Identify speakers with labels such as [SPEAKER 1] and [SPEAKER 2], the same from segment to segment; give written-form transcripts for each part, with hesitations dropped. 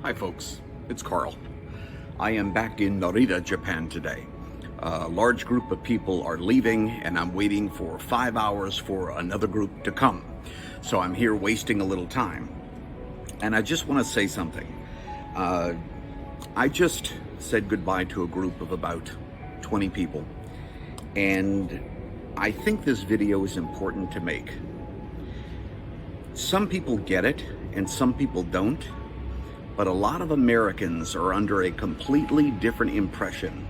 [SPEAKER 1] Hi folks, it's Carl. I am back in Narita, Japan today. A large group of people are leaving and I'm waiting for 5 hours for another group to come. So I'm here wasting a little time. And I just want to say something. I just said goodbye to a group of about 20 people. And I think this video is important to make. Some people get it and some people don't. But a lot of Americans are under a completely different impression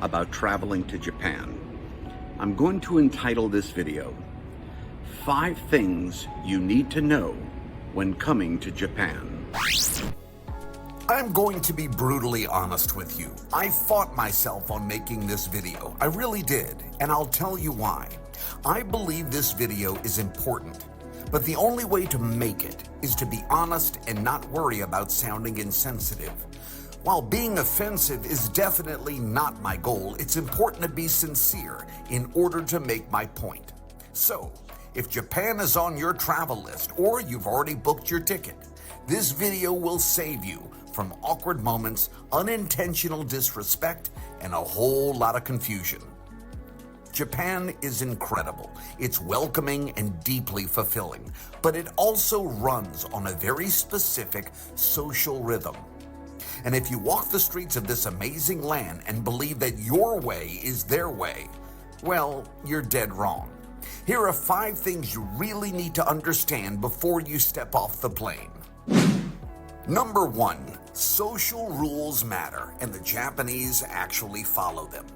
[SPEAKER 1] about traveling to Japan. I'm going to entitle this video, 5 Things You Need to Know When Coming to Japan.
[SPEAKER 2] I'm going to be brutally honest with you. I fought myself on making this video. I really did, and I'll tell you why. I believe this video is important. But the only way to make it is to be honest and not worry about sounding insensitive. While being offensive is definitely not my goal, it's important to be sincere in order to make my point. So, if Japan is on your travel list or you've already booked your ticket, this video will save you from awkward moments, unintentional disrespect, and a whole lot of confusion. Japan is incredible. It's welcoming and deeply fulfilling, but it also runs on a very specific social rhythm. And if you walk the streets of this amazing land and believe that your way is their way, well, you're dead wrong. Here are 5 things you really need to understand before you step off the plane. Number 1, social rules matter, and the Japanese actually follow them.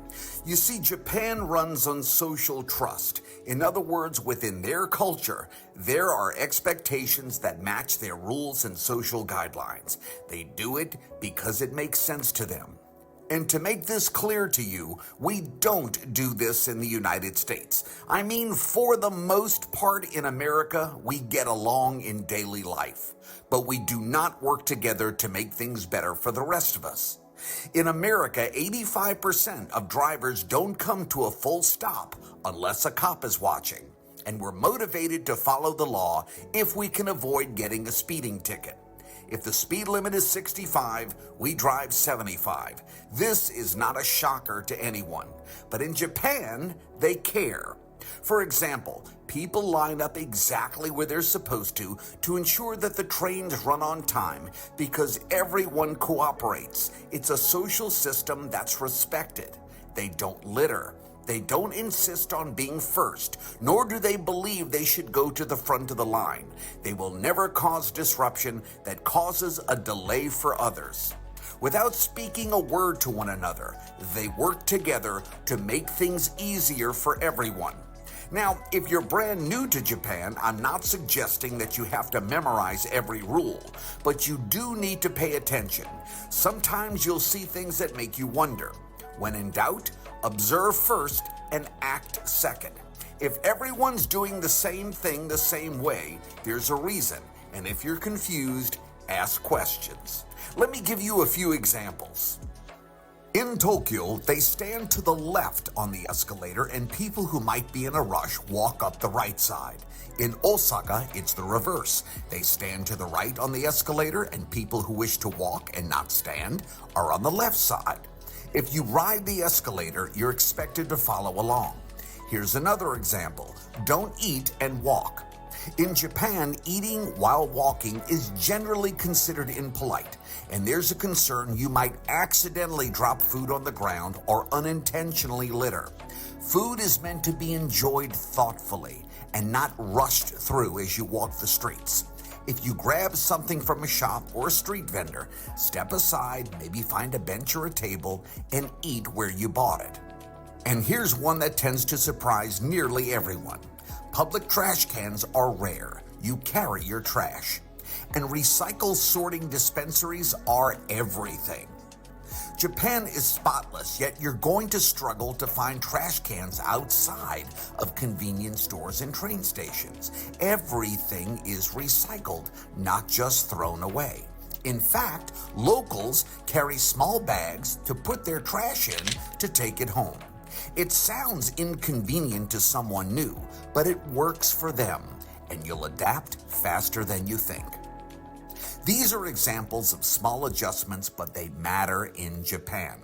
[SPEAKER 2] You see, Japan runs on social trust. In other words, within their culture, there are expectations that match their rules and social guidelines. They do it because it makes sense to them. And to make this clear to you, we don't do this in the United States. I mean, for the most part in America, we get along in daily life, but we do not work together to make things better for the rest of us. In America, 85% of drivers don't come to a full stop unless a cop is watching, and we're motivated to follow the law if we can avoid getting a speeding ticket. If the speed limit is 65, we drive 75. This is not a shocker to anyone, but in Japan, they care. For example, people line up exactly where they're supposed to ensure that the trains run on time because everyone cooperates. It's a social system that's respected. They don't litter. They don't insist on being first, nor do they believe they should go to the front of the line. They will never cause disruption that causes a delay for others. Without speaking a word to one another, they work together to make things easier for everyone. Now, if you're brand new to Japan, I'm not suggesting that you have to memorize every rule, but you do need to pay attention. Sometimes you'll see things that make you wonder. When in doubt, observe first and act second. If everyone's doing the same thing the same way, there's a reason. And if you're confused, ask questions. Let me give you a few examples. In Tokyo, they stand to the left on the escalator and people who might be in a rush walk up the right side. In Osaka, it's the reverse. They stand to the right on the escalator and people who wish to walk and not stand are on the left side. If you ride the escalator, you're expected to follow along. Here's another example. Don't eat and walk. In Japan, eating while walking is generally considered impolite, and there's a concern you might accidentally drop food on the ground or unintentionally litter. Food is meant to be enjoyed thoughtfully and not rushed through as you walk the streets. If you grab something from a shop or a street vendor, step aside, maybe find a bench or a table, and eat where you bought it. And here's one that tends to surprise nearly everyone. Public trash cans are rare. You carry your trash. And recycle sorting dispensaries are everything. Japan is spotless, yet you're going to struggle to find trash cans outside of convenience stores and train stations. Everything is recycled, not just thrown away. In fact, locals carry small bags to put their trash in to take it home. It sounds inconvenient to someone new, but it works for them, and you'll adapt faster than you think. These are examples of small adjustments, but they matter in Japan.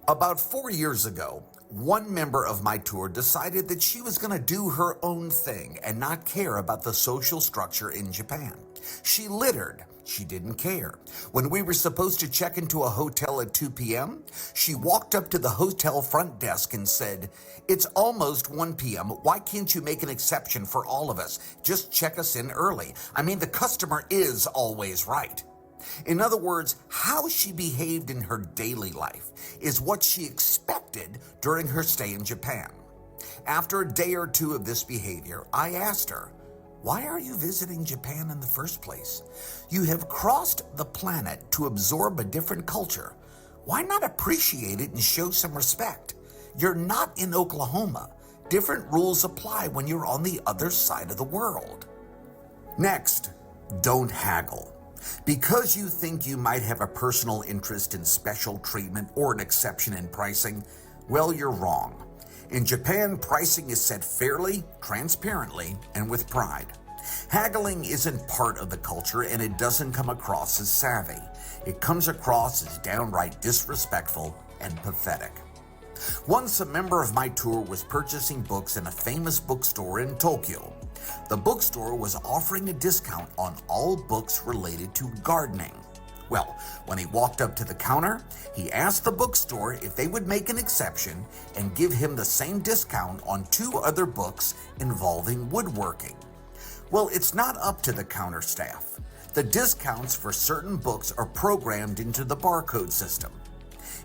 [SPEAKER 2] About 4 years ago, one member of my tour decided that she was going to do her own thing and not care about the social structure in Japan. She littered. She didn't care. When we were supposed to check into a hotel at 2 p.m., she walked up to the hotel front desk and said, "It's almost 1 p.m. Why can't you make an exception for all of us? Just check us in early. I mean, the customer is always right." In other words, how she behaved in her daily life is what she expected during her stay in Japan. After a day or two of this behavior, I asked her, "Why are you visiting Japan in the first place? You have crossed the planet to absorb a different culture. Why not appreciate it and show some respect? You're not in Oklahoma. Different rules apply when you're on the other side of the world." Next, don't haggle. Because you think you might have a personal interest in special treatment or an exception in pricing, well, you're wrong. In Japan, pricing is set fairly, transparently, and with pride. Haggling isn't part of the culture, and it doesn't come across as savvy. It comes across as downright disrespectful and pathetic. Once a member of my tour was purchasing books in a famous bookstore in Tokyo. The bookstore was offering a discount on all books related to gardening. Well, when he walked up to the counter, he asked the bookstore if they would make an exception and give him the same discount on 2 other books involving woodworking. Well, it's not up to the counter staff. The discounts for certain books are programmed into the barcode system.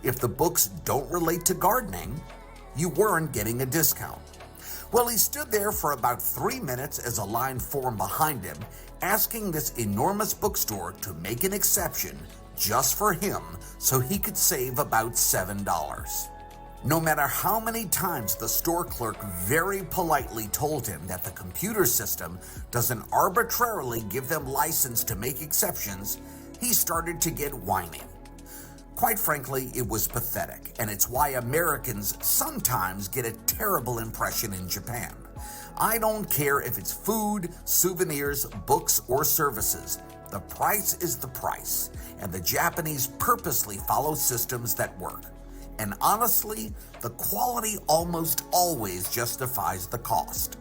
[SPEAKER 2] If the books don't relate to gardening, you weren't getting a discount. Well, he stood there for about 3 minutes as a line formed behind him, asking this enormous bookstore to make an exception just for him so he could save about $7. No matter how many times the store clerk very politely told him that the computer system doesn't arbitrarily give them license to make exceptions, he started to get whiny. Quite frankly, it was pathetic, and it's why Americans sometimes get a terrible impression in Japan. I don't care if it's food, souvenirs, books, or services. The price is the price, and the Japanese purposely follow systems that work. And honestly, the quality almost always justifies the cost.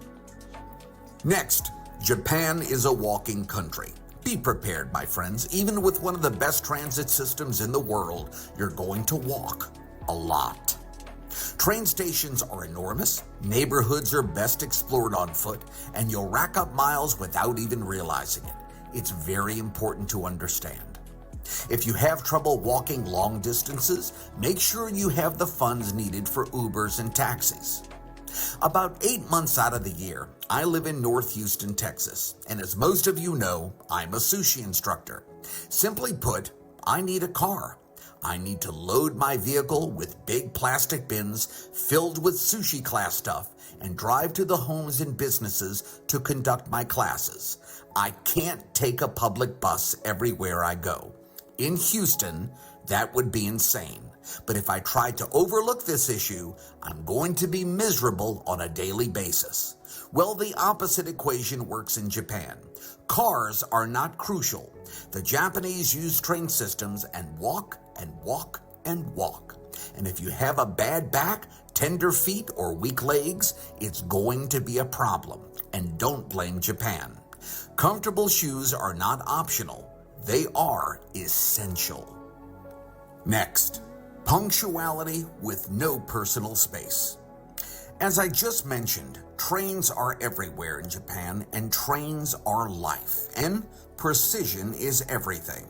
[SPEAKER 2] Next, Japan is a walking country. Be prepared, my friends. Even with one of the best transit systems in the world, you're going to walk a lot. Train stations are enormous, neighborhoods are best explored on foot, and you'll rack up miles without even realizing it. It's very important to understand. If you have trouble walking long distances, make sure you have the funds needed for Ubers and taxis. About 8 months out of the year, I live in North Houston, Texas, and as most of you know, I'm a sushi instructor. Simply put, I need a car. I need to load my vehicle with big plastic bins filled with sushi class stuff and drive to the homes and businesses to conduct my classes. I can't take a public bus everywhere I go. In Houston, that would be insane. But if I try to overlook this issue, I'm going to be miserable on a daily basis. Well, the opposite equation works in Japan. Cars are not crucial. The Japanese use train systems and walk and walk and walk. And if you have a bad back, tender feet, or weak legs, it's going to be a problem. And don't blame Japan. Comfortable shoes are not optional. They are essential. Next, punctuality with no personal space. As I just mentioned, trains are everywhere in Japan, and trains are life, and precision is everything.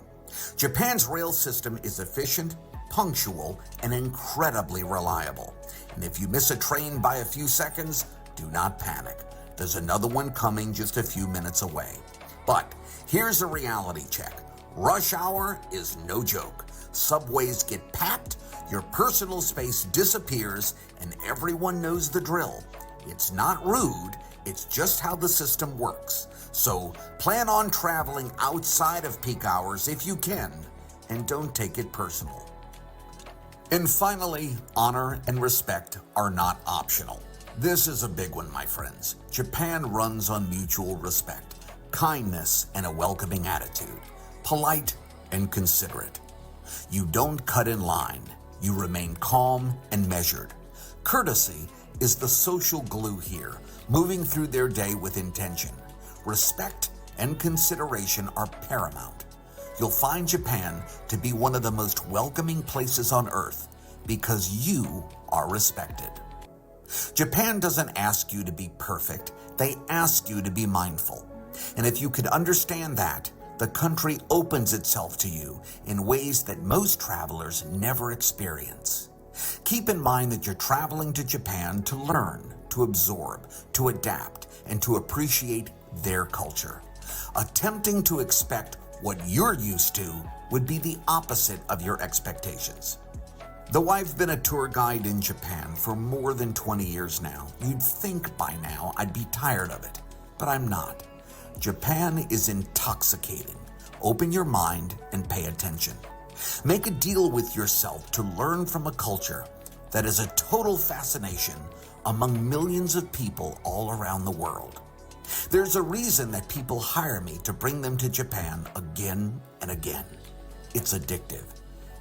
[SPEAKER 2] Japan's rail system is efficient, punctual, and incredibly reliable. And if you miss a train by a few seconds, do not panic. There's another one coming just a few minutes away. But here's a reality check. Rush hour is no joke. Subways get packed, your personal space disappears, and everyone knows the drill. It's not rude, it's just how the system works. So plan on traveling outside of peak hours if you can, and don't take it personal. And finally, honor and respect are not optional. This is a big one, my friends. Japan runs on mutual respect, kindness, and a welcoming attitude. polite and considerate. You don't cut in line. You remain calm and measured. Courtesy is the social glue here, moving through their day with intention. Respect and consideration are paramount. You'll find Japan to be one of the most welcoming places on earth because you are respected. Japan doesn't ask you to be perfect. They ask you to be mindful. And if you could understand that, the country opens itself to you in ways that most travelers never experience. Keep in mind that you're traveling to Japan to learn, to absorb, to adapt, and to appreciate their culture. Attempting to expect what you're used to would be the opposite of your expectations. Though I've been a tour guide in Japan for more than 20 years now, you'd think by now I'd be tired of it, but I'm not. Japan is intoxicating. Open your mind and pay attention. Make a deal with yourself to learn from a culture that is a total fascination among millions of people all around the world. There's a reason that people hire me to bring them to Japan again and again. It's addictive.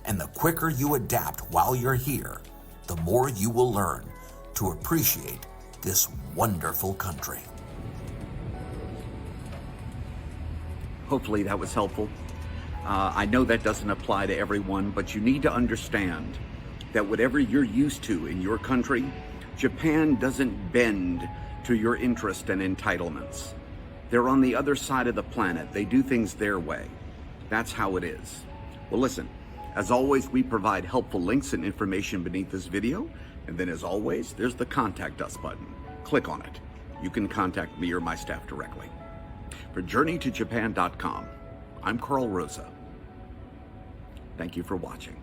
[SPEAKER 2] And the quicker you adapt while you're here, the more you will learn to appreciate this wonderful country.
[SPEAKER 1] Hopefully that was helpful. I know that doesn't apply to everyone, but you need to understand that whatever you're used to in your country, Japan doesn't bend to your interest and entitlements. They're on the other side of the planet. They do things their way. That's how it is. Well, listen, as always, we provide helpful links and information beneath this video. And then as always, there's the Contact Us button. Click on it. You can contact me or my staff directly. For JourneyToJapan.com, I'm Carl Rosa. Thank you for watching.